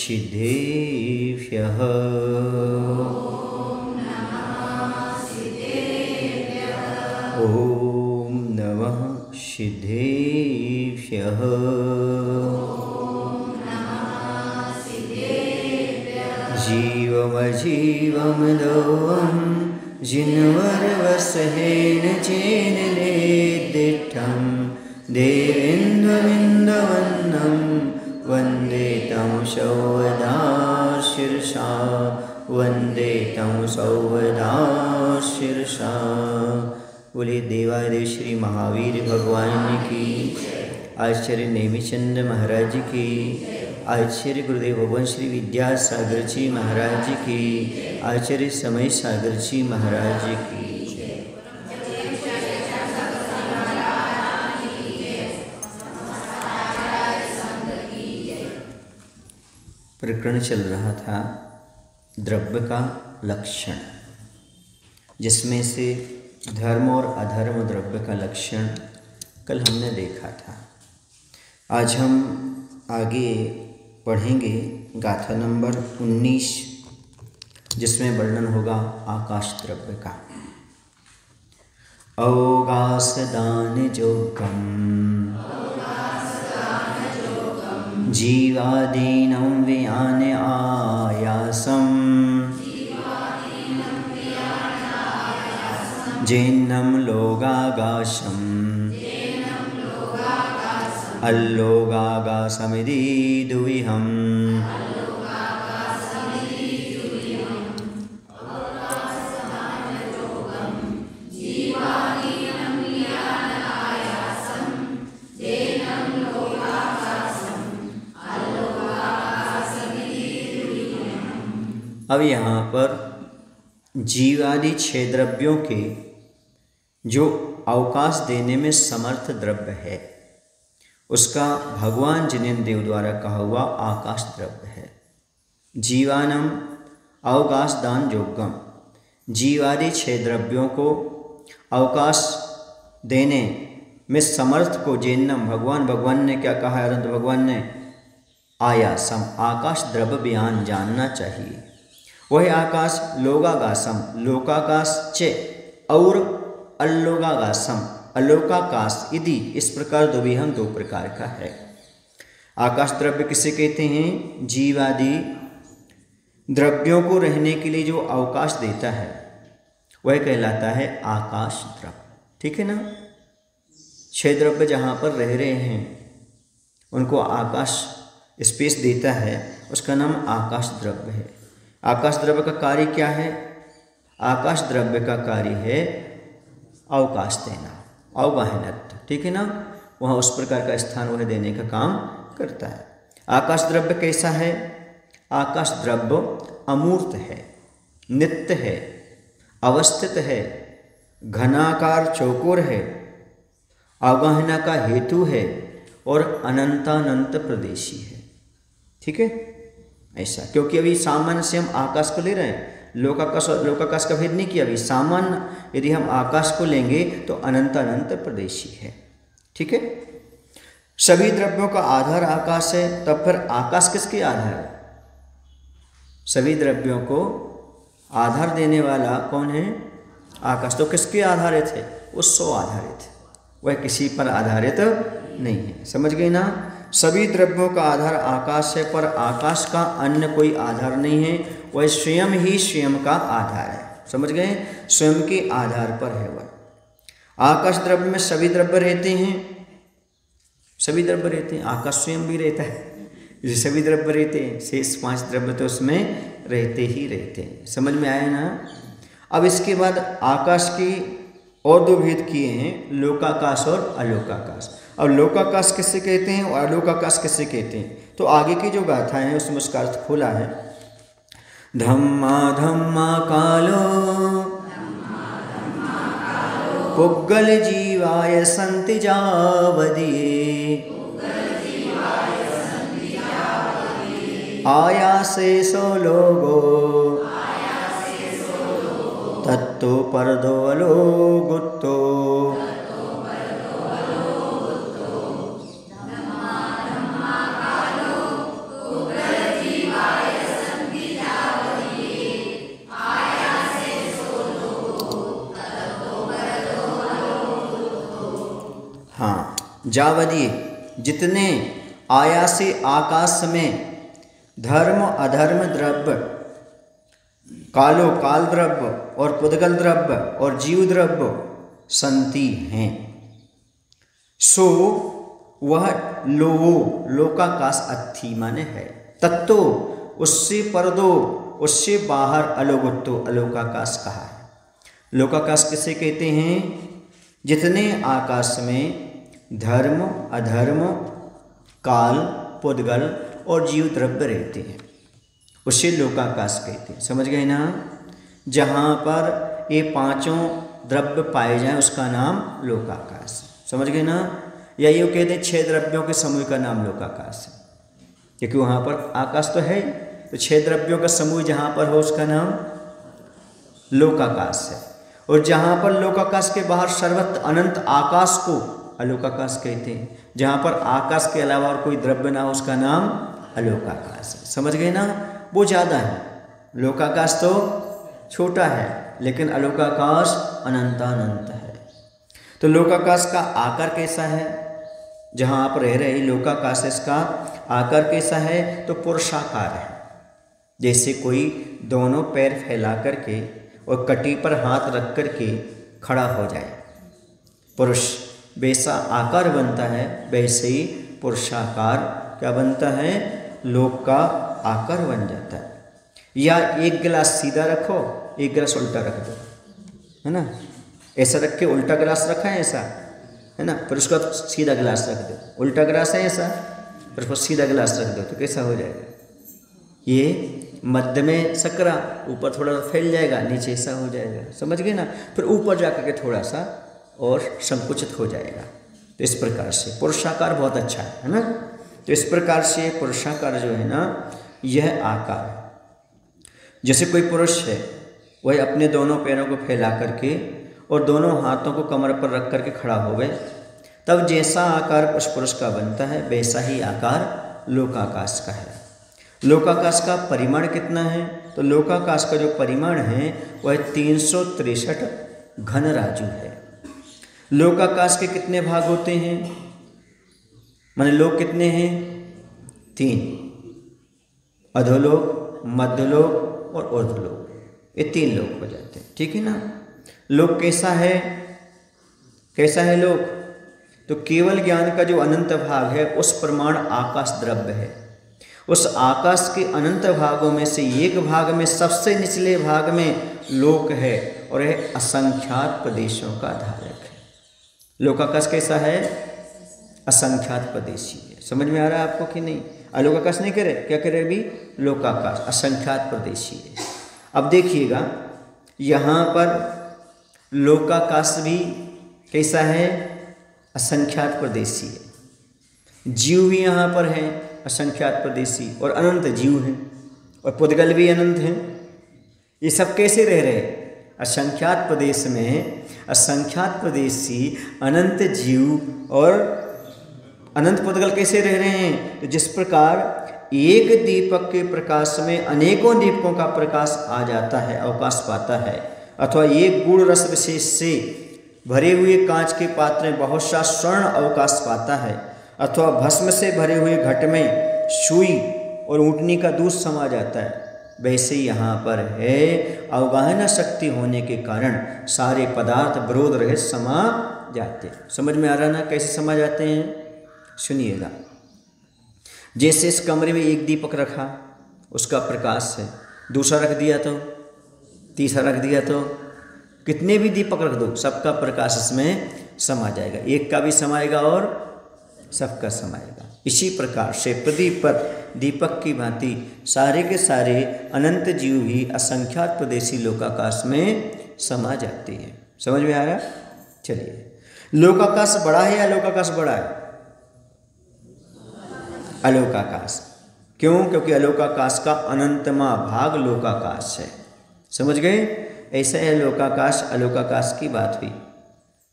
सिद्धेभ्यः। ॐ नमः सिद्धेभ्यः। जीवमजीवमदोऽहं जिन्वरवसहेन चेन नेदिष्टं देवेन्द्रविन्दवन्नं वन्दे तं सौवदा शिरसा, वन्दे तं सौवदा शिरसा। बोले देवादेव श्री महावीर भगवान की, आचार्य नेमिचंद महाराज की, आचार्य गुरुदेव भगवान श्री विद्यासागर जी महाराज की, आचार्य समय सागर जी महाराज की। प्रकरण चल रहा था द्रव्य का लक्षण, जिसमें से धर्म और अधर्म द्रव्य का लक्षण कल हमने देखा था। आज हम आगे पढ़ेंगे गाथा नंबर 19, जिसमें वर्णन होगा आकाश द्रव्य का। अवगास दान जोगम जीवादीनं व्यान आयासम जैन्नं लोगागाशम अल्लोगागासमिति दुविहम्। अब यहाँ पर जीवादि छह द्रव्यों के जो अवकाश देने में समर्थ द्रव्य है, उसका भगवान जिनेन्द्र देव द्वारा कहा हुआ आकाश द्रव्य है। जीवानम अवकाश दान योगम, जीवादि छह द्रव्यों को अवकाश देने में समर्थ को जैनम भगवान ने क्या कहा है? अनंत भगवान ने आयासम, आकाश द्रव्य बयान जानना चाहिए। वह आकाश लोगागासम, लोकाकाश चे और अल्लोगागासम, अलोकाकाश इति, इस प्रकार दुविहम दो प्रकार का है। आकाश द्रव्य किसे कहते हैं? जीवादि द्रव्यों को रहने के लिए जो अवकाश देता है वह कहलाता है आकाश द्रव्य। ठीक है ना? छह द्रव्य जहाँ पर रह रहे हैं उनको आकाश स्पेस देता है, उसका नाम आकाश द्रव्य है। आकाश द्रव्य का कार्य क्या है? आकाश द्रव्य का कार्य है अवकाश देना, अवगाहनत्व। ठीक है ना? वहाँ उस प्रकार का स्थान वह देने का काम करता है। आकाश द्रव्य कैसा है? आकाश द्रव्य अमूर्त है, नित्य है, अवस्थित है, घनाकार चौकोर है, अवगाहना का हेतु है और अनंतानंत प्रदेशी है। ठीक है? ऐसा, क्योंकि अभी सामान्य से हम आकाश को ले रहे हैं, लोकाकाश का भेद नहीं किया। अभी सामान्य यदि हम आकाश को लेंगे तो अनंत प्रदेशी है। ठीक है? सभी द्रव्यों का आधार आकाश है, तब फिर आकाश किसके आधार है? सभी द्रव्यों को आधार देने वाला कौन है? आकाश। तो किसके आधारित है? उस सो आधारित है, वह किसी पर आधारित नहीं है। समझ गए ना? सभी द्रव्यों का आधार आकाश है, पर आकाश का अन्य कोई आधार नहीं है, वह स्वयं ही स्वयं का आधार है। समझ गए? स्वयं के आधार पर है वह। आकाश द्रव्य में सभी द्रव्य रहते हैं, सभी द्रव्य रहते हैं, आकाश स्वयं भी रहता है, सभी द्रव्य रहते हैं, शेष 5 द्रव्य तो उसमें रहते ही रहते हैं। समझ में आया ना? अब इसके बाद आकाश की और दो भेद किए हैं, लोकाकाश और अलोकाकाश। अब लोकाकाश किससे कहते हैं और अलोकाकाश किससे कहते हैं? तो आगे की जो गाथा है उसमें उसका अर्थ खोला है। धम्मा धम्मा कालो पुग्गल जीवाय संति जावदिये आयासे सो लोगो तत्तो परदो अलोगुत्तो। हाँ, जावदी जितने आयासे आकाश में धर्म अधर्म द्रव्य, कालो काल द्रव्य और पुद्गल द्रव्य और जीव द्रव्य संति हैं, सो वह लोकाकाश अथी माने है। तत्तो उससे पर दो, उससे बाहर अलोगुत्तो अलोकाकाश कहा है। लोकाकाश किसे कहते हैं? जितने आकाश में धर्म अधर्म काल पुद्गल और जीव द्रव्य रहते हैं उसे लोकाकाश कहते हैं। समझ गए ना? जहाँ पर ये पांचों द्रव्य पाए जाएं उसका नाम लोकाकाश। समझ गए ना? या यूँ कहते हैं 6 द्रव्यों के समूह का नाम लोकाकाश है, क्योंकि वहाँ पर आकाश तो है, तो 6 द्रव्यों का समूह जहाँ पर हो उसका नाम लोकाकाश है। और जहाँ पर लोकाकाश के बाहर सर्वत्र अनंत आकाश को अलोकाकाश कहते हैं। जहाँ पर आकाश के अलावा और कोई द्रव्य ना हो उसका नाम अलोकाकाश है। समझ गए ना? वो ज़्यादा है, लोकाकाश तो छोटा है, लेकिन अलोकाकाश अनंतानंत है। तो लोकाकाश का आकार कैसा है? जहाँ आप रह रहे लोकाकाश, इसका आकार कैसा है? तो पुरुषाकार है। जैसे कोई दोनों पैर फैला करके और कटी पर हाथ रख करके खड़ा हो जाए, पुरुष वैसा आकार बनता है, वैसे ही पुरुषाकार क्या बनता है? लोक का आकार बन जाता है। या एक गिलास सीधा रखो, एक गिलास उल्टा रख दो, है ना? ऐसा रख के उल्टा गिलास रखा है ऐसा, है ना? फिर उसको सीधा गिलास रख दो, उल्टा गिलास है ऐसा, फिर उसको सीधा गिलास रख दो, तो कैसा हो जाएगा? ये मध्य में सकरा, ऊपर थोड़ा फैल जाएगा, नीचे ऐसा हो जाएगा। समझ गए ना? फिर ऊपर जाकर के थोड़ा सा और संकुचित हो जाएगा। तो इस प्रकार से पुरुषाकार बहुत अच्छा है ना? तो इस प्रकार से पुरुषाकार जो है ना, यह आकार है। जैसे कोई पुरुष है, वह अपने दोनों पैरों को फैला करके और दोनों हाथों को कमर पर रख करके खड़ा हो गए, तब जैसा आकार उस पुरुष का बनता है वैसा ही आकार लोकाकाश का है। लोकाकाश का परिमाण कितना है? तो लोकाकाश का जो परिमाण है वह 363 घन राजू है। लोकाकाश के कितने भाग होते हैं? माने लोक कितने हैं? 3, अधोलोक, मध्यलोक और ऊर्ध्वलोक। ये 3 लोक हो जाते हैं। ठीक है ना? लोक कैसा है? कैसा है लोक? तो केवल ज्ञान का जो अनंत भाग है उस प्रमाण आकाश द्रव्य है। उस आकाश के अनंत भागों में से एक भाग में, सबसे निचले भाग में लोक है, और यह असंख्यात प्रदेशों का धारक है। लोकाकाश कैसा है? असंख्यात प्रदेशी है। समझ में आ रहा है आपको कि नहीं? अलोकाकाश नहीं करे, क्या करे अभी? लोकाकाश असंख्यात प्रदेशी है। अब देखिएगा, यहाँ पर लोकाकाश भी कैसा है? असंख्यात प्रदेशी है। जीव भी यहाँ पर है असंख्यात प्रदेशी, और अनंत जीव हैं, और पुद्गल भी अनंत हैं। ये सब कैसे रह रहे? असंख्यात प्रदेश में असंख्यात प्रदेशी, अनंत जीव और अनंत पुद्गल कैसे रह रहे हैं? तो जिस प्रकार एक दीपक के प्रकाश में अनेकों दीपकों का प्रकाश आ जाता है, अवकाश पाता है, अथवा एक गुण रस विशेष से भरे हुए कांच के पात्र में बहुत सा स्वर्ण अवकाश पाता है, अथवा भस्म से भरे हुए घट में सुई और ऊँटनी का दूध समा जाता है, वैसे यहाँ पर है अवगाहना शक्ति होने के कारण सारे पदार्थ विरोध रहित समा जाते हैं। समझ में आ रहा ना कैसे समा जाते हैं? सुनिएगा। जैसे इस कमरे में एक दीपक रखा, उसका प्रकाश है, दूसरा रख दिया तो, तीसरा रख दिया तो, कितने भी दीपक रख दो सबका प्रकाश इसमें समा जाएगा। एक का भी समाएगा और सबका समाएगा। इसी प्रकार से प्रदीप पर दीपक की भांति सारे के सारे अनंत जीव ही असंख्यात प्रदेशी लोकाकाश में समा जाते हैं। समझ में आ रहा? चलिए, लोकाकाश बड़ा है या लोकाकाश बड़ा है? अलोकाकाश। क्यों? क्योंकि अलोकाकाश का अनंतमा भाग लोकाकाश है। समझ गए? ऐसा है लोकाकाश अलोकाकाश की बात हुई।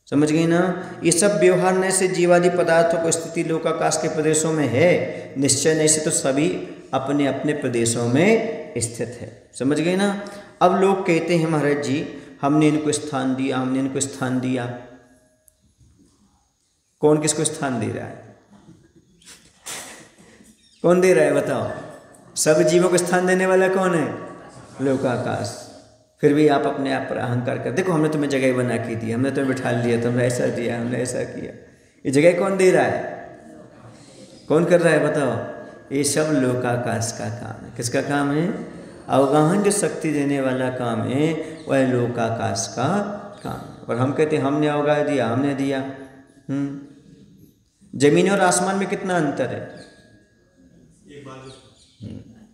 समझ गई ना? ये सब व्यवहार न से जीवादि पदार्थों को स्थिति लोकाकाश के प्रदेशों में है, निश्चय नहीं से तो सभी अपने अपने प्रदेशों में स्थित है। समझ गए ना? अब लोग कहते हैं महाराज जी हमने इनको स्थान दिया, हमने इनको स्थान दिया। कौन किसको स्थान दे रहा है? कौन दे रहा है बताओ? सब जीवों को स्थान देने वाला कौन है? लोकाकाश। फिर भी आप अपने आप पर अहंकार कर, देखो हमने तुम्हें जगह बना के दी, हमने तुम्हें बिठा लिया, तुमने ऐसा दिया, हमने ऐसा किया। ये जगह कौन दे रहा है? कौन कर रहा है बताओ? ये सब लोकाकाश का काम है। किसका काम है? अवगाहन जो शक्ति देने वाला काम है वह लोकाकाश का काम है। और हम कहते हैं हमने अवगाह दिया, हमने दिया। जमीन और आसमान में कितना अंतर है?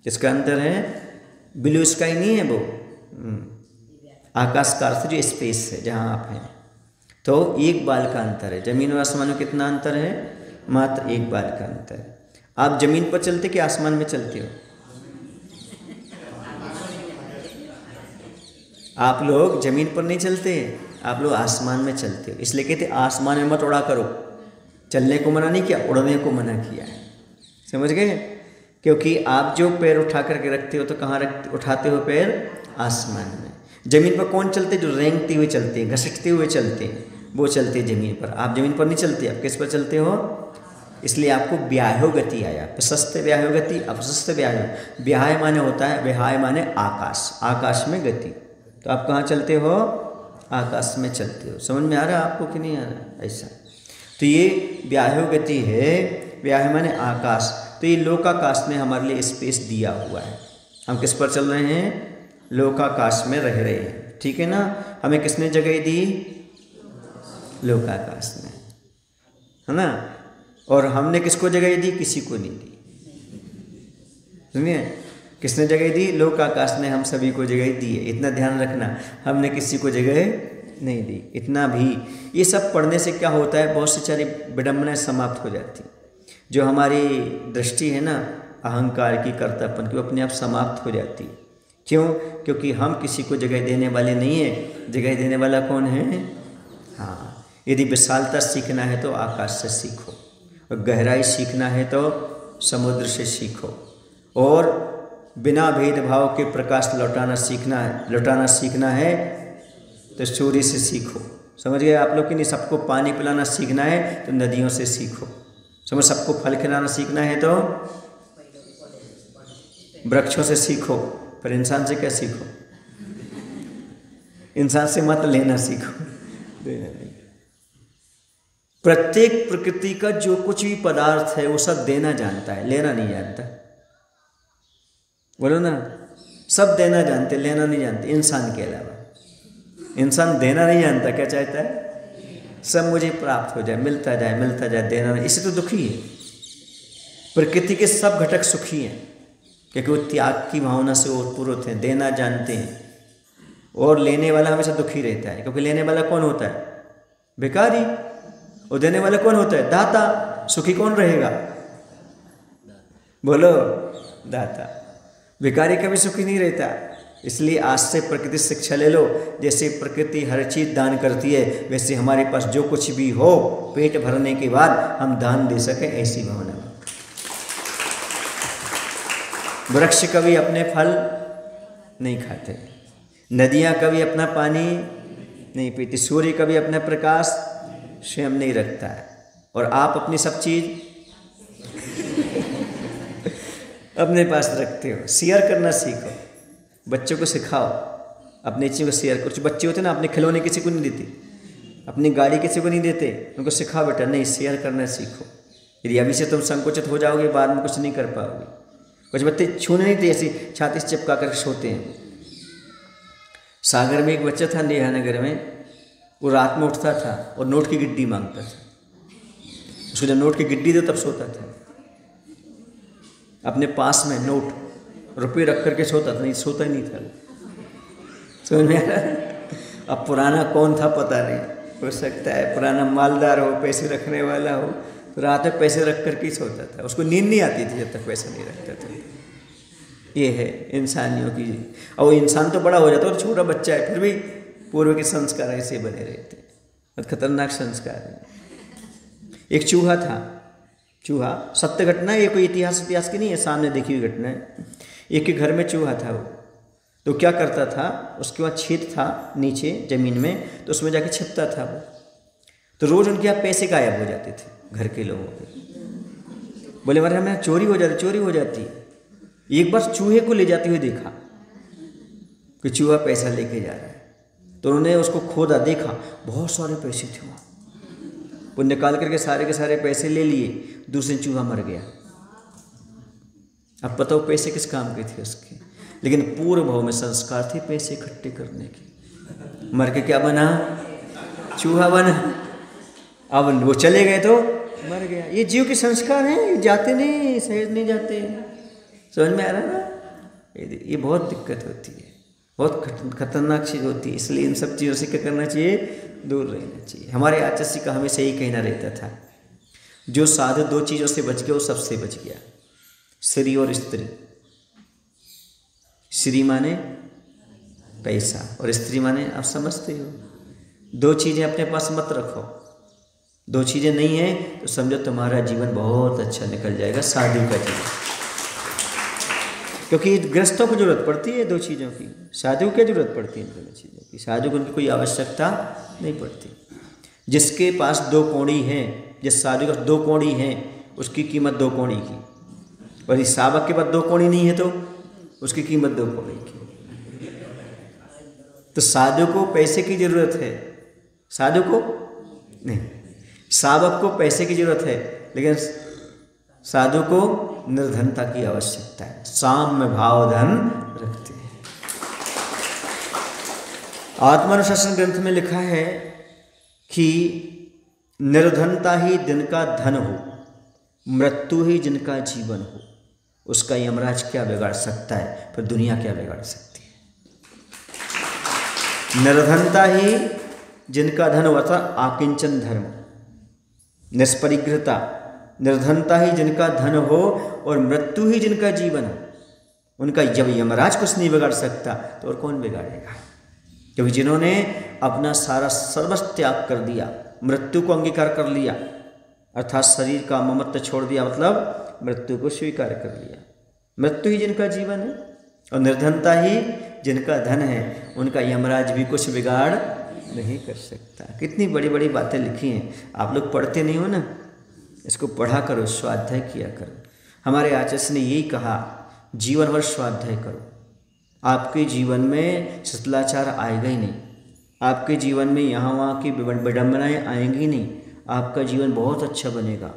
किसका अंतर है? ब्लू स्काई नहीं है वो, आकाश का अर्थ जो स्पेस है जहाँ आप हैं, तो एक बाल का अंतर है। जमीन और आसमान में कितना अंतर है? मात्र एक बाल का अंतर है। आप जमीन पर चलते कि आसमान में चलते हो? आप लोग जमीन पर नहीं चलते, आप लोग आसमान में चलते हो। इसलिए कहते आसमान में मत उड़ा करो। चलने को मना नहीं किया, उड़ने को मना किया है। समझ गए? क्योंकि आप जो पैर उठा करके रखते हो तो कहाँ उठाते हो पैर? आसमान में। जमीन पर कौन चलते? जो रेंगते हुए चलते हैं, घसीटते हुए चलते हैं, वो चलते हैं जमीन पर। आप जमीन पर नहीं चलते, आप किस पर चलते हो? इसलिए आपको व्याह्यो गति आया। प्रशस्त व्याह्यो गति, अप्रशस्त व्याह्यो। व्याह्य माने होता है, व्याह्य माने आकाश, आकाश में गति। तो आप कहाँ चलते हो? आकाश में चलते हो। समझ में आ रहा है आपको कि नहीं आ रहा? ऐसा तो ये व्याह्यो गति है। व्याह्य माने आकाश। तो ये लोकाकाश ने हमारे लिए स्पेस दिया हुआ है। हम किस पर चल रहे हैं? लोकाकाश में रह रहे हैं। ठीक है ना? हमें किसने जगह दी? लोकाकाश ने, है ना? और हमने किसको जगह दी? किसी को नहीं दी। सुनिए, किसने जगह दी? लोकाकाश ने हम सभी को जगह दी है। इतना ध्यान रखना, हमने किसी को जगह नहीं दी। इतना भी, ये सब पढ़ने से क्या होता है? बहुत सी सारी विडंबनाएं समाप्त हो जाती। जो हमारी दृष्टि है ना अहंकार की, कर्तापन की, वो अपने आप समाप्त हो जाती। क्यों? क्योंकि हम किसी को जगह देने वाले नहीं है। जगह देने वाला कौन है? हाँ, यदि विशालता सीखना है तो आकाश से सीखो, और गहराई सीखना है तो समुद्र से सीखो, और बिना भेदभाव के प्रकाश लौटाना सीखना है तो सूर्य से सीखो। समझ गए आप लोग कि नहीं? सबको पानी पिलाना सीखना है तो नदियों से सीखो। समझ, सबको फल खिलाना सीखना है तो वृक्षों से सीखो। पर इंसान से क्या सीखो? इंसान से मत लेना सीखो। प्रत्येक प्रकृति का जो कुछ भी पदार्थ है वो सब देना जानता है, लेना नहीं जानता। बोलो ना, सब देना जानते, लेना नहीं जानते, इंसान के अलावा। इंसान देना नहीं जानता, क्या चाहता है? सब मुझे प्राप्त हो जाए, मिलता जाए, देना नहीं। इससे तो दुखी है। प्रकृति के सब घटक सुखी हैं, क्योंकि वो त्याग की भावना से ओतप्रोत हैं, देना जानते हैं। और लेने वाला हमेशा दुखी रहता है, क्योंकि लेने वाला कौन होता है? भिखारी। और देने वाला कौन होता है? दाता। सुखी कौन रहेगा? बोलो, दाता। भिखारी कभी सुखी नहीं रहता। इसलिए आज से प्रकृति से शिक्षा ले लो। जैसे प्रकृति हर चीज़ दान करती है, वैसे हमारे पास जो कुछ भी हो, पेट भरने के बाद हम दान दे सकें, ऐसी भावना। वृक्ष कभी अपने फल नहीं खाते, नदियाँ कभी अपना पानी नहीं पीती, सूर्य कभी अपना प्रकाश स्वयं नहीं रखता है, और आप अपनी सब चीज़ अपने पास रखते हो। शेयर करना सीखो, बच्चों को सिखाओ, अपनी चीज़ को शेयर करो। कुछ बच्चे होते हैं ना, अपने खिलौने किसी को नहीं देते, अपनी गाड़ी किसी को नहीं देते, उनको सिखाओ बेटा नहीं, शेयर करना सीखो। यदि अभी से तुम संकुचित हो जाओगे, बाद में कुछ नहीं कर पाओगे। कुछ बच्चे छूने नहीं थे, ऐसी छाती से चिपका कर सोते हैं। सागर में एक बच्चा था नेहानगर में, वो रात में उठता था और नोट की गिड्डी मांगता था। उसको जब नोट की गिड्डी दो तब सोता था। अपने पास में नोट रुपये रख करके सोता था, नहीं सोता ही नहीं था। समझ में आ रहा है? अब पुराना कौन था पता नहीं, हो सकता है पुराना मालदार हो, पैसे रखने वाला हो, तो रात में पैसे रख करके ही सोता था। उसको नींद नहीं आती थी जब तक पैसा नहीं रखता था। ये है इंसानियों की। और इंसान तो बड़ा हो जाता है और छोटा बच्चा है, फिर भी पूर्व के संस्कार ऐसे बने रहते हैं। बहुत खतरनाक संस्कार है। एक चूहा था, चूहा, सत्य घटना है, ये कोई इतिहास की नहीं है, सामने देखी हुई घटना है। एक के घर में चूहा था वो, तो क्या करता था, उसके बाद छेद था नीचे ज़मीन में, तो उसमें जाके छिपता था वो। तो रोज उनके यहाँ पैसे गायब हो जाते थे घर के लोगों के। बोले हमारे यहाँ चोरी हो जाती। एक बार चूहे को ले जाते हुए देखा कि चूहा पैसा लेके जा रहा है, तो उन्होंने उसको खोदा, देखा बहुत सारे पैसे थे वहाँ। वो निकाल करके सारे के सारे पैसे ले लिए, दूसरे चूहा मर गया। अब बताओ पैसे किस काम के थे उसके, लेकिन पूर्व भाव में संस्कार थे पैसे इकट्ठे करने के। मर के क्या बना? चूहा बना। अब वो चले गए तो मर गया। ये जीव के संस्कार हैं, ये जाते नहीं, सहज नहीं जाते। समझ में आ रहा है ना? ये बहुत दिक्कत होती है, बहुत खतरनाक चीज़ होती है। इसलिए इन सब चीज़ों से क्या करना चाहिए? दूर रहना चाहिए। हमारे आचार्य का हमेशा यही कहना रहता था, जो साधु दो चीज़ों से बच गया वो सबसे बच गया, श्री और स्त्री। श्री माने पैसा और स्त्री माने आप समझते हो। दो चीज़ें अपने पास मत रखो। दो चीज़ें नहीं हैं तो समझो तुम्हारा जीवन बहुत अच्छा निकल जाएगा, साधु का जीवन। क्योंकि गृहस्थों को जरूरत पड़ती है दो चीज़ों की, साधु को क्या जरूरत पड़ती है इन दोनों चीज़ों की? साधु को उनकी कोई आवश्यकता नहीं पड़ती। जिसके पास दो कौड़ी हैं, जिस साधु के पास दो कौड़ी हैं, उसकी कीमत दो कौड़ी की। और इस सावक के पास दो कौड़ी नहीं है तो उसकी कीमत दो कौड़ी की। तो साधु को पैसे की जरूरत है, साधु को नहीं। सावक को पैसे की जरूरत है, लेकिन साधु को निर्धनता की आवश्यकता है। साम्य भाव धन रखते हैं। आत्मानुशासन ग्रंथ में लिखा है कि निर्धनता ही दिन का धन हो, मृत्यु ही जिनका जीवन हो, उसका यमराज क्या बिगाड़ सकता है, फिर दुनिया क्या बिगाड़ सकती है। निर्धनता ही जिनका धन होता, आकिंचन धर्म, निष्परिग्रहता। निर्धनता ही जिनका धन हो और मृत्यु ही जिनका जीवन हो, उनका जब यमराज कुछ नहीं बिगाड़ सकता तो और कौन बिगाड़ेगा? क्योंकि जिन्होंने अपना सारा सर्वस्व त्याग कर दिया, मृत्यु को अंगीकार कर लिया, अर्थात शरीर का ममत्व छोड़ दिया, मतलब मृत्यु को स्वीकार कर लिया। मृत्यु ही जिनका जीवन है और निर्धनता ही जिनका धन है, उनका यमराज भी कुछ बिगाड़ नहीं कर सकता। कितनी बड़ी बड़ी बातें लिखी हैं, आप लोग पढ़ते नहीं हो ना, इसको पढ़ा करो, स्वाध्याय किया करो। हमारे आचार्य ने यही कहा, जीवन भर स्वाध्याय करो। आपके जीवन में शिथिलाचार आएगा ही नहीं, आपके जीवन में यहाँ वहाँ की विडंबनाएँ आएंगी नहीं, आपका जीवन बहुत अच्छा बनेगा।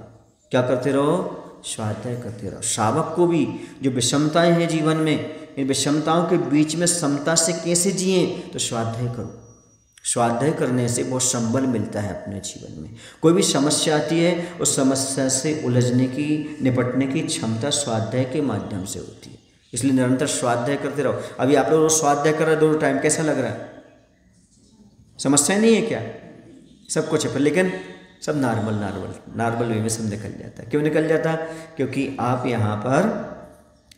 क्या करते रहो? स्वाध्याय करते रहो। शावक को भी जो विषमताएं हैं जीवन में, इन विषमताओं के बीच में समता से कैसे जिए, तो स्वाध्याय करो। स्वाध्याय करने से बहुत संबल मिलता है अपने जीवन में। कोई भी समस्या आती है, उस समस्या से उलझने की, निपटने की क्षमता स्वाध्याय के माध्यम से होती है। इसलिए निरंतर स्वाध्याय करते रहो। अभी आप लोग स्वाध्याय कर रहे हो दोनों टाइम, कैसा लग रहा है? समस्या नहीं है क्या? सब कुछ है, फिर लेकिन सब नॉर्मल वे में सब निकल जाता है। क्यों निकल जाता? क्योंकि आप यहाँ पर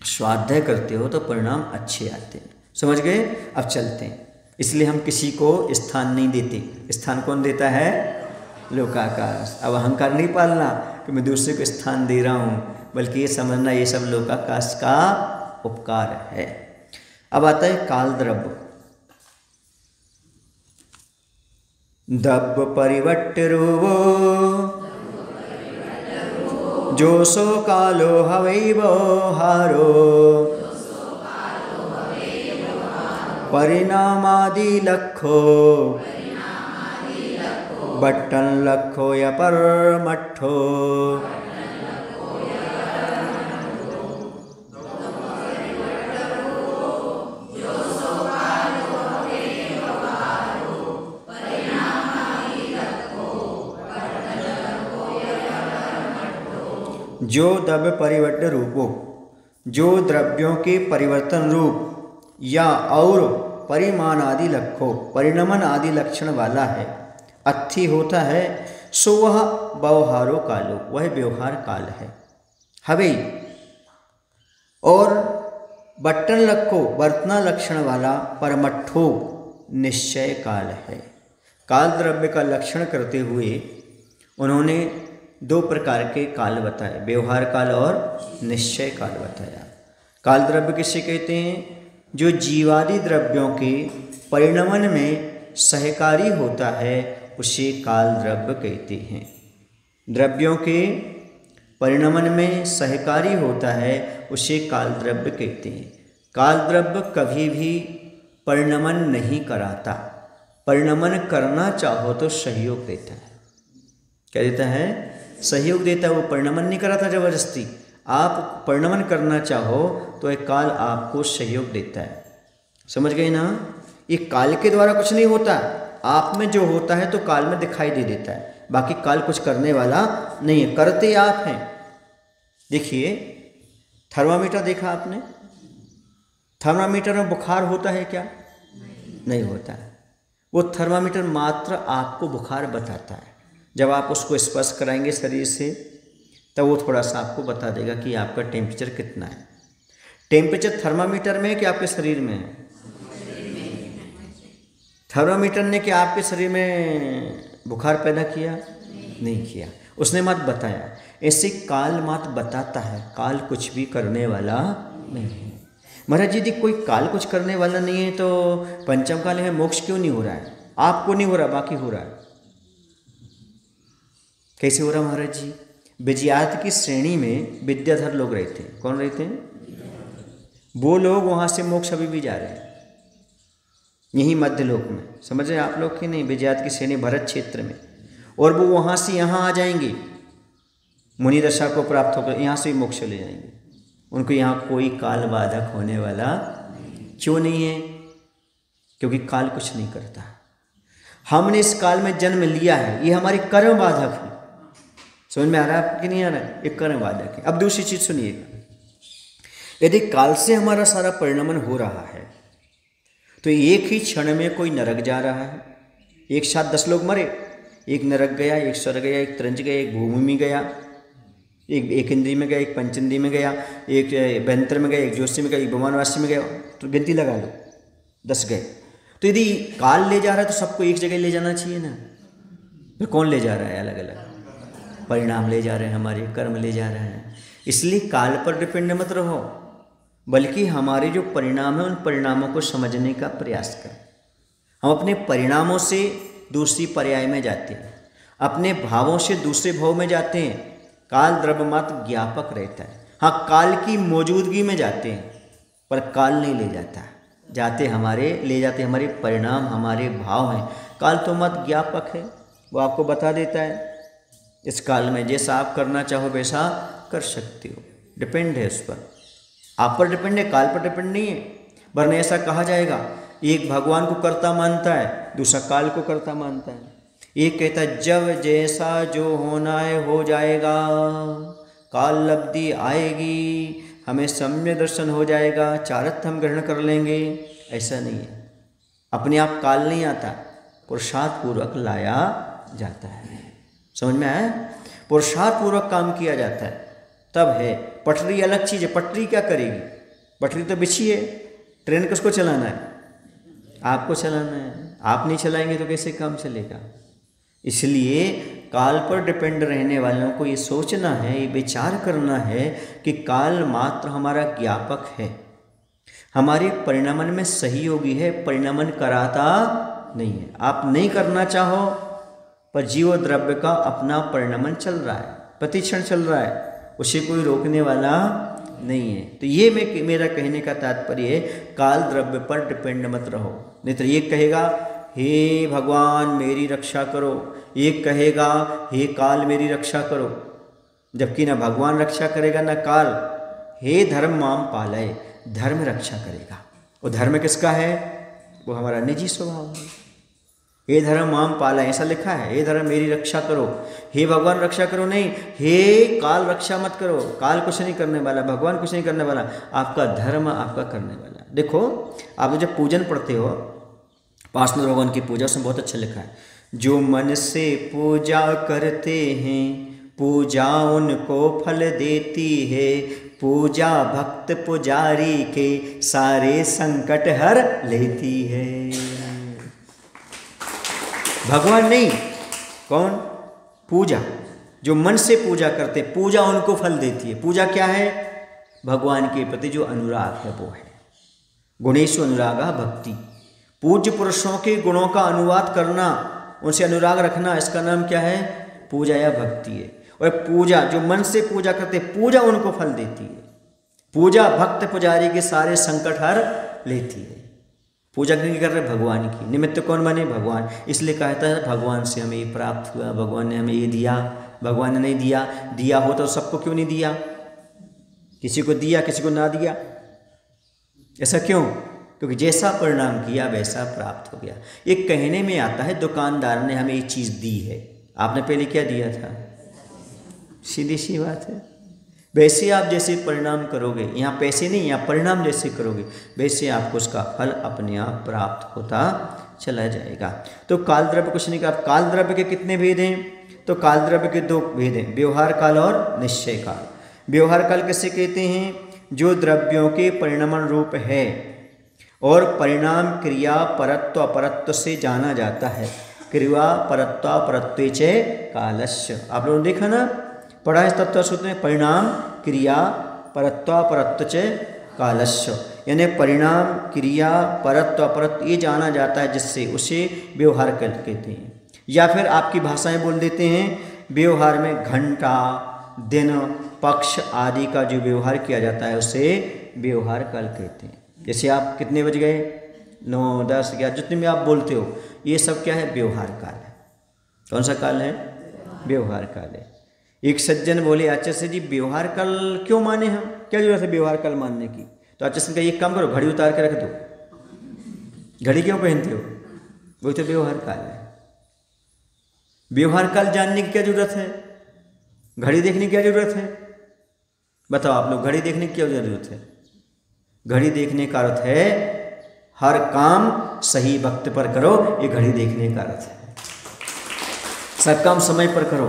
स्वाध्याय करते हो तो परिणाम अच्छे आते हैं। समझ गए? अब चलते हैं। इसलिए हम किसी को स्थान नहीं देते। स्थान कौन देता है? लोकाकाश। अब अहंकार नहीं पालना कि मैं दूसरे को स्थान दे रहा हूँ, बल्कि ये समझना ये सब लोकाकाश का उपकार है। अब आता है काल द्रव्य। दब्ब परिवट्टरूवो जो सो कालो हवै व्यवहारो परिणामादि लखो बट्टन लखो या परमट्ठो। जो द्रव्य परिवर्तन रूपो, जो द्रव्यों के परिवर्तन रूप या और परिमाण आदि लक्षो, परिणमन आदि लक्षण वाला है, अर्थी होता है, सो वह व्यवहारो कालो, वह व्यवहार काल है। हवे और बट्टन लखो, वर्तना लक्षण वाला परमट्ठो निश्चय काल है। काल द्रव्य का लक्षण करते हुए उन्होंने दो प्रकार के काल बताए, व्यवहार काल और निश्चय काल बताया। काल द्रव्य किसे कहते हैं? जो जीवादि द्रव्यों के परिणमन में सहकारी होता है उसे काल द्रव्य कहते हैं। द्रव्यों के परिणमन में सहकारी होता है उसे काल द्रव्य कहते हैं। काल द्रव्य कभी भी परिणमन नहीं कराता, परिणमन करना चाहो तो सहयोग देता है। क्या देता है? सहयोग देता है। वो परिणमन नहीं कराता जबरदस्ती। आप परिणमन करना चाहो तो एक काल आपको सहयोग देता है। समझ गए ना? ये काल के द्वारा कुछ नहीं होता, आप में जो होता है तो काल में दिखाई दे देता है, बाकी काल कुछ करने वाला नहीं है, करते आप हैं। देखिए थर्मामीटर देखा आपने? थर्मामीटर में बुखार होता है क्या? नहीं होता है। वो थर्मामीटर मात्र आपको बुखार बताता है। जब आप उसको स्पर्श कराएंगे शरीर से तब वो थोड़ा सा आपको बता देगा कि आपका टेम्परेचर कितना है। टेम्परेचर थर्मामीटर में है कि आपके शरीर में है? थर्मामीटर ने क्या आपके शरीर में बुखार पैदा किया? नहीं किया, उसने मत बताया। ऐसे काल मत बताता है, काल कुछ भी करने वाला नहीं है। महाराज जी कोई काल कुछ करने वाला नहीं है तो पंचम काल में मोक्ष क्यों नहीं हो रहा है? आपको नहीं हो रहा, बाकी हो रहा है। कैसे हो रहा महाराज जी? विजयात की श्रेणी में विद्याधर लोग रहते हैं। कौन रहते हैं? वो लोग वहाँ से मोक्ष अभी भी जा रहे हैं, यहीं मध्य लोक में। समझ रहे आप लोग कि नहीं? विजयात की श्रेणी भरत क्षेत्र में, और वो वहाँ से यहाँ आ जाएंगे, मुनि दशा को प्राप्त होकर यहाँ से भी मोक्ष ले जाएंगे। उनको यहाँ कोई काल बाधक होने वाला क्यों नहीं है? क्योंकि काल कुछ नहीं करता। हमने इस काल में जन्म लिया है, ये हमारी कर्म बाधक है। समझ में आ रहा है कि नहीं आ रहा है? एक कर्म बाधक है। अब दूसरी चीज सुनिएगा, यदि काल से हमारा सारा परिणमन हो रहा है तो एक ही क्षण में कोई नरक जा रहा है। एक साथ 10 लोग मरे, एक नरक गया, एक स्वर्ग गया, एक त्रंज गया, एक भूमि में गया, एक इंद्री में गया, एक पंचेंद्री में गया, एक बहंतर में गया, एक ज्योतिषी में गया, एक भगवानवासी में गया। तो गिनती लगा लो, 10 गए। तो यदि काल ले जा रहा है तो सबको एक जगह ले जाना चाहिए ना? तो कौन ले जा रहा है? अलग अलग परिणाम ले जा रहे हैं, हमारे कर्म ले जा रहे हैं। इसलिए काल पर डिपेंड मत रहो, बल्कि हमारे जो परिणाम है उन परिणामों को समझने का प्रयास करें। हम अपने परिणामों से दूसरी पर्याय में जाते हैं, अपने भावों से दूसरे भाव में जाते हैं। काल द्रव्य मात्र ज्ञापक रहता है। हाँ, काल की मौजूदगी में जाते हैं पर काल नहीं ले जाता, ले जाते हमारे परिणाम, हमारे भाव हैं। काल तो मत ज्ञापक है, वो आपको बता देता है इस काल में जैसा आप करना चाहो वैसा कर सकते हो। डिपेंड है उस पर, आप पर डिपेंड है, काल पर डिपेंड नहीं है। वरना ऐसा कहा जाएगा, एक भगवान को कर्ता मानता है, दूसरा काल को कर्ता मानता है। एक कहता है जब जैसा जो होना है हो जाएगा, काल लब्धि आएगी, हमें सम्य दर्शन हो जाएगा, चारत्थ हम ग्रहण कर लेंगे। ऐसा नहीं है, अपने आप काल नहीं आता, पुरुषार्थ पूर्वक लाया जाता है। समझ में आया? पुरुषार्थ पूर्वक काम किया जाता है तब है। पटरी अलग चीज़ है, पटरी क्या करेगी? पटरी तो बिछी है, ट्रेन किसको चलाना है? आपको चलाना है। आप नहीं चलाएंगे तो कैसे काम चलेगा? इसलिए काल पर डिपेंड रहने वालों को ये सोचना है, ये विचार करना है कि काल मात्र हमारा ज्ञापक है, हमारे परिणमन में सहयोगी है, परिणमन कराता नहीं है। आप नहीं करना चाहो पर जीव द्रव्य का अपना परिणमन चल रहा है, प्रतिक्षण चल रहा है, उसे कोई रोकने वाला नहीं है। तो ये मेरा कहने का तात्पर्य है, काल द्रव्य पर डिपेंड मत रहो। नहीं तो ये कहेगा हे भगवान मेरी रक्षा करो, एक कहेगा हे काल मेरी रक्षा करो, जबकि ना भगवान रक्षा करेगा ना काल। हे धर्म माम पालय, धर्म रक्षा करेगा। वो धर्म किसका है? वो हमारा निजी स्वभाव है। हे धर्म माम पालय ऐसा लिखा है, हे धर्म मेरी रक्षा करो, हे भगवान रक्षा करो नहीं, हे काल रक्षा मत करो। काल कुछ नहीं करने वाला, भगवान कुछ नहीं करने वाला, आपका धर्म आपका करने वाला। देखो आप जब पूजन पढ़ते हो, पार्षद भगवान की पूजा, उसमें बहुत अच्छा लिखा है, जो मन से पूजा करते हैं पूजा उनको फल देती है, पूजा भक्त पुजारी के सारे संकट हर लेती है। भगवान नहीं, कौन? पूजा। जो मन से पूजा करते, पूजा उनको फल देती है। पूजा क्या है? भगवान के प्रति जो अनुराग है वो है। गुणेषु अनुरागा भक्ति। पूज्य पुरुषों के गुणों का अनुवाद करना, उनसे अनुराग रखना, इसका नाम क्या है? पूजा या भक्ति है। और पूजा, जो मन से पूजा करते, पूजा उनको फल देती है। पूजा भक्त पुजारी के सारे संकट हर लेती है। पूजा क्यों कर रहे? भगवान की। निमित्त कौन बने? भगवान। इसलिए कहता है भगवान से हमें ये प्राप्त हुआ, भगवान ने हमें ये दिया, भगवान ने नहीं दिया। दिया हो तो सबको क्यों नहीं दिया? किसी को दिया, किसी को ना दिया। ऐसा क्यों? क्योंकि जैसा परिणाम किया वैसा प्राप्त हो गया। एक कहने में आता है दुकानदार ने हमें ये चीज़ दी है, आपने पहले क्या दिया था? सीधी सी बात है। वैसे आप जैसे परिणाम करोगे, यहाँ पैसे नहीं, यहाँ परिणाम जैसे करोगे वैसे आपको उसका फल अपने आप प्राप्त होता चला जाएगा। तो काल द्रव्य कुछ नहीं कहा। काल द्रव्य के कितने भेद हैं? तो काल द्रव्य के दो भेद हैं, व्यवहार काल और निश्चय काल। व्यवहार काल किसे कहते हैं? जो द्रव्यों के परिणमन रूप है और परिणाम क्रिया परत्व अपरत्व से जाना जाता है। क्रिया परत्व अपरत्व च कालस्य। आप लोगों ने देखा ना, पढ़ा है तत्व सूत्र में, परिणाम क्रिया परत्व अपरत्व च कालस्य, यानी परिणाम क्रिया परत्व अपरत्व ये जाना जाता है जिससे उसे व्यवहार काल कहते हैं। या फिर आपकी भाषाएं बोल देते हैं, व्यवहार में घंटा, दिन, पक्ष आदि का जो व्यवहार किया जाता है उसे व्यवहार काल कहते हैं। जैसे आप कितने बज गए, 9, 10, 11 जितने भी आप बोलते हो, ये सब क्या है? व्यवहार काल है। कौन सा काल है? व्यवहार काल है। एक सज्जन बोले आचार्य से जी व्यवहार काल क्यों माने हम, क्या जरूरत है व्यवहार काल मानने की? तो आचार्य से एक काम करो, घड़ी उतार के रख दो। घड़ी क्यों पहनते हो? वही तो व्यवहार काल है। व्यवहार काल जानने की क्या जरूरत है? घड़ी देखने की क्या जरूरत है? बताओ आप लोग, घड़ी देखने की क्या जरूरत है? घड़ी देखने का अर्थ है हर काम सही वक्त पर करो, ये घड़ी देखने का अर्थ है। सब काम समय पर करो,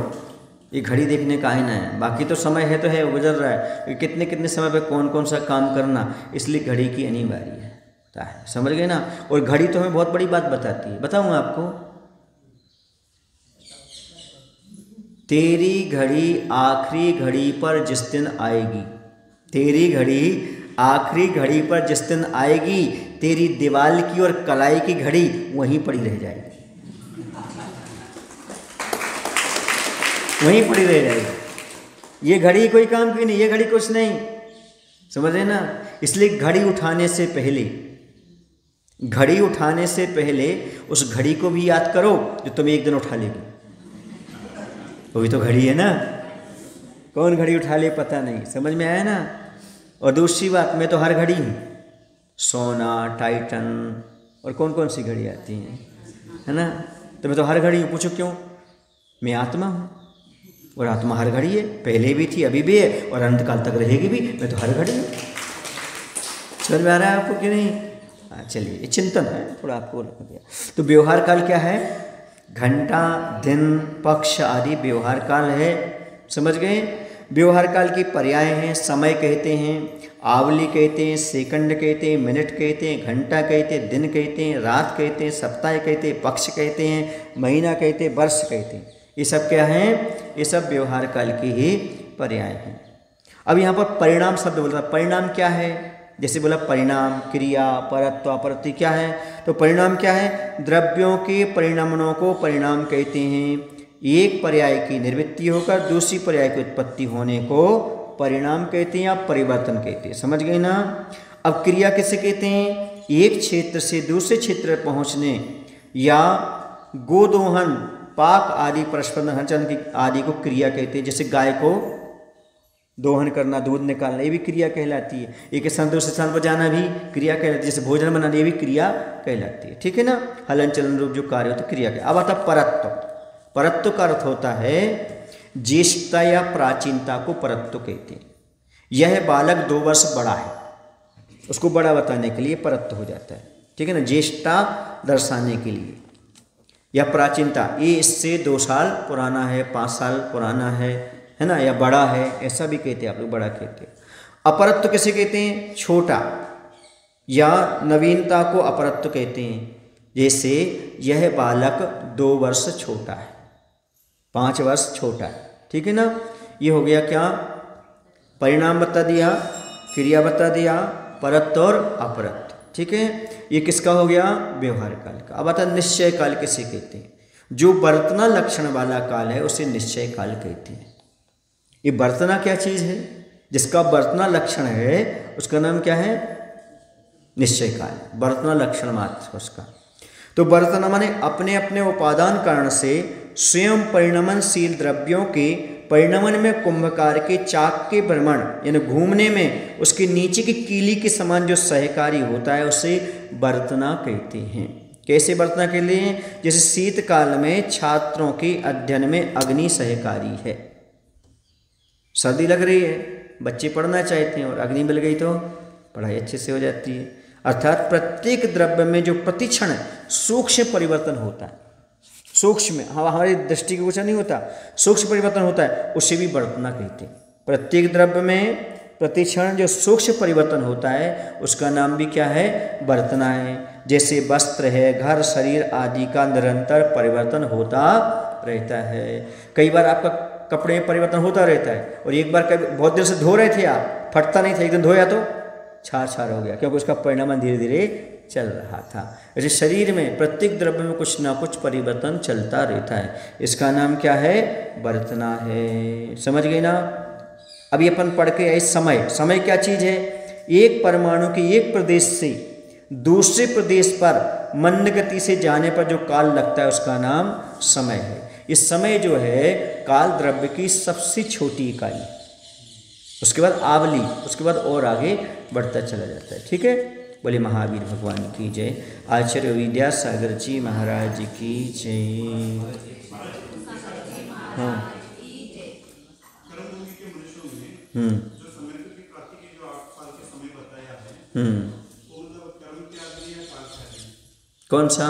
ये घड़ी देखने का आईना है। बाकी तो समय है तो है, गुजर रहा है, कितने कितने समय पे कौन कौन सा काम करना, इसलिए घड़ी की अनिवार्य है। समझ गए ना? और घड़ी तो हमें बहुत बड़ी बात बताती है। बताऊंगा आपको, तेरी घड़ी आखिरी घड़ी पर जिस दिन आएगी, तेरी घड़ी आखिरी घड़ी पर जिस दिन आएगी, तेरी दीवाल की और कलाई की घड़ी वहीं पड़ी रह जाएगी, वहीं पड़ी रह जाएगी। ये घड़ी कोई काम की नहीं, ये घड़ी कुछ नहीं, समझ रहे ना? इसलिए घड़ी उठाने से पहले, घड़ी उठाने से पहले उस घड़ी को भी याद करो जो तुम्हें एक दिन उठा लेगी। वो भी तो घड़ी है ना, कौन घड़ी उठा ले पता नहीं। समझ में आया ना? और दूसरी बात, मैं तो हर घड़ी हूँ, सोना, टाइटन और कौन कौन सी घड़ी आती हैं, है ना? तो मैं तो हर घड़ी हूँ। पूछो क्यों? मैं आत्मा हूँ और आत्मा हर घड़ी है, पहले भी थी, अभी भी है और अनंत काल तक रहेगी भी। मैं तो हर घड़ी हूँ। समझ में आ रहा है आपको कि नहीं? चलिए, ये चिंतन है, थोड़ा आपको रख दिया। तो व्यवहार काल क्या है? घंटा, दिन, पक्ष आदि व्यवहार काल है। समझ गए? व्यवहार काल की पर्याय हैं, समय कहते हैं, आवली कहते हैं, सेकंड कहते हैं, मिनट कहते हैं, घंटा कहते हैं, दिन कहते हैं, रात कहते हैं, सप्ताह कहते हैं, पक्ष कहते हैं, महीना कहते हैं, वर्ष कहते हैं। ये सब क्या हैं? ये सब व्यवहार काल की ही पर्याय हैं। अब यहाँ पर परिणाम शब्द बोल रहा है। परिणाम क्या है? जैसे बोला परिणाम क्रिया परत्व अपरत्व क्या है? तो परिणाम क्या है? द्रव्यों के परिणमनों को परिणाम कहते हैं। एक पर्याय की निवृत्ति होकर दूसरी पर्याय की उत्पत्ति होने को परिणाम कहते हैं या परिवर्तन कहते हैं। समझ गए ना? अब क्रिया किसे कहते हैं? एक क्षेत्र से दूसरे क्षेत्र पहुँचने या गोदोहन, पाक आदि परस्पर हंचन आदि को क्रिया कहते हैं। जैसे गाय को दोहन करना, दूध निकालना, ये भी क्रिया कहलाती है। एक स्थान दूसरे स्थान पर जाना भी क्रिया कहलाती है। जैसे भोजन बनाना, ये भी क्रिया कहलाती है। ठीक है ना? हलन चलन रूप जो कार्य होता है क्रिया के। अब आता परत्व। परत्व का अर्थ होता है ज्येष्ठता या प्राचीनता को परत्व कहते हैं। यह बालक 2 वर्ष बड़ा है, उसको बड़ा बताने के लिए परत्व हो जाता है। ठीक है ना? ज्येष्ठता दर्शाने के लिए या प्राचीनता, ये इससे 2 साल पुराना है, 5 साल पुराना है ना? या बड़ा है, ऐसा भी कहते हैं आप लोग, बड़ा कहते हैं। अपरत्व किसे कहते हैं? छोटा या नवीनता को अपरत्व कहते हैं। जैसे यह बालक 2 वर्ष छोटा है, 5 वर्ष छोटा है। ठीक है ना? ये हो गया क्या? परिणाम बता दिया, क्रिया बता दिया, परत्व और अपरत्व। ठीक है? ये किसका हो गया? व्यवहार काल का। अब आता निश्चय काल किसे कहते हैं? जो वर्तना लक्षण वाला काल है उसे निश्चय काल कहते हैं। ये वर्तना क्या चीज़ है? जिसका वर्तना लक्षण है उसका नाम क्या है? निश्चय काल। वर्तना लक्षण मात्र उसका। तो वर्तना माने अपने अपने उपादान कारण से स्वयं परिणमनशील द्रव्यों के परिणमन में कुंभकार के चाक के भ्रमण यानी घूमने में उसके नीचे की कीली के समान जो सहकारी होता है उसे वर्तना कहते हैं। कैसे वर्तना के लिए? जैसे शीतकाल में छात्रों के अध्ययन में अग्नि सहकारी है। सर्दी लग रही है, बच्चे पढ़ना चाहते हैं और अग्नि मिल गई तो पढ़ाई अच्छे से हो जाती है। अर्थात प्रत्येक द्रव्य में जो प्रतिक्षण सूक्ष्म परिवर्तन होता है, सूक्ष्म हमारी दृष्टि के गोचर नहीं होता, सूक्ष्म परिवर्तन होता है, उसे भी वर्तना कहते हैं। प्रत्येक द्रव्य में प्रतिक्षण जो सूक्ष्म परिवर्तन होता है उसका नाम भी क्या है? वर्तना है। जैसे वस्त्र है, घर, शरीर आदि का निरंतर परिवर्तन होता रहता है। कई बार आपका कपड़े में परिवर्तन होता रहता है और एक बार कभी बहुत देर से धो रहे थे आप, फटता नहीं था, एक दिन धोया तो छार छार हो गया, क्योंकि उसका परिणाम धीरे धीरे चल रहा था। ऐसे शरीर में प्रत्येक द्रव्य में कुछ ना कुछ परिवर्तन चलता रहता है, इसका नाम क्या है? वर्तना है। समझ गए ना? अभी अपन पढ़ के आए समय। समय क्या चीज़ है? एक परमाणु के एक प्रदेश से दूसरे प्रदेश पर मंद गति से जाने पर जो काल लगता है उसका नाम समय है। इस समय जो है काल द्रव्य की सबसे छोटी इकाई, उसके बाद आवली, उसके बाद और आगे बढ़ता चला जाता है। ठीक है, बोले महावीर भगवान की जय। आचार्य विद्यासागर जी महाराज की जय। हाँ। कौन सा?